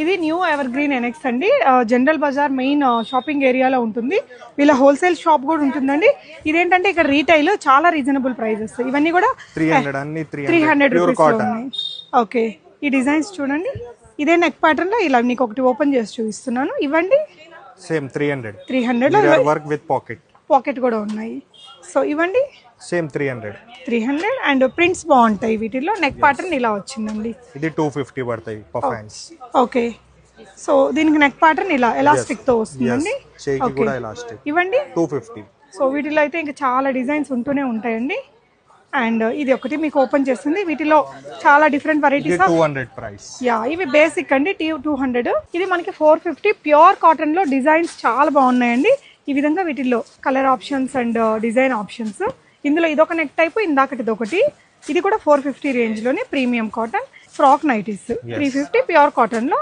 ఇది new ever green annexe అండి. General Bazar main shopping ఏరియాలో ఉంటుంది. వీళ్ళ హోల్సేల్ షాప్ కూడా ఉంటుందండి. ఇదేంటంటే ఇక్కడ రీటైల్ చాలా రీజనబుల్ ప్రైజెస్. ఇవన్నీ కూడా 300 రూపీస్ ఉన్నాయి. ఓకే, ఈ డిజైన్స్ చూడండి. ఇదే నెక్ ప్యాటర్న్ లో ఇలా మీకు ఒకటి ఓపెన్ చేసి చూపిస్తున్నాను. ఇవ్వండి. సేమ్ 300 లో వర్క్ విత్ పాకెట్ కూడా ఉన్నాయి. సో ఇవ్వండి. సేమ్ 300 అండ్ ప్రింట్స్ బాగుంటాయి వీటిలో. నెక్ ప్యాటర్న్ ఇలా వచ్చిందండి. ఇది 250 పడతాయి పఫ్ హ్యాండ్స్. ఓకే, సో దీనికి నెక్ ప్యాటర్న్ ఇలా ఎలాస్టిక్ తో వస్తుందండి. చేయికి కూడా ఎలాస్టిక్. ఇవ్వండి 250. సో వీటిలో అయితే ఇంకా చాలా డిజైన్స్ ఉంటూనే ఉంటాయండి. అండ్ ఇది ఒకటి మీకు ఓపెన్ చేస్తుంది. వీటిలో చాలా డిఫరెంట్ వెరైటీస్ 200 ప్రైస్. ఇవి బేసిక్ అండి. 200. ఇది మనకి 450 ప్యూర్ కాటన్ లో డిజైన్స్ చాలా బాగున్నాయండి. ఈ విధంగా వీటిల్లో colour options and design options. ఇందులో ఇదొక నెక్ టైప్, ఇందాకటి ఇదొకటి. ఇది కూడా 450 రేంజ్ లోనే premium cotton frock nighties. 350 pure cotton లో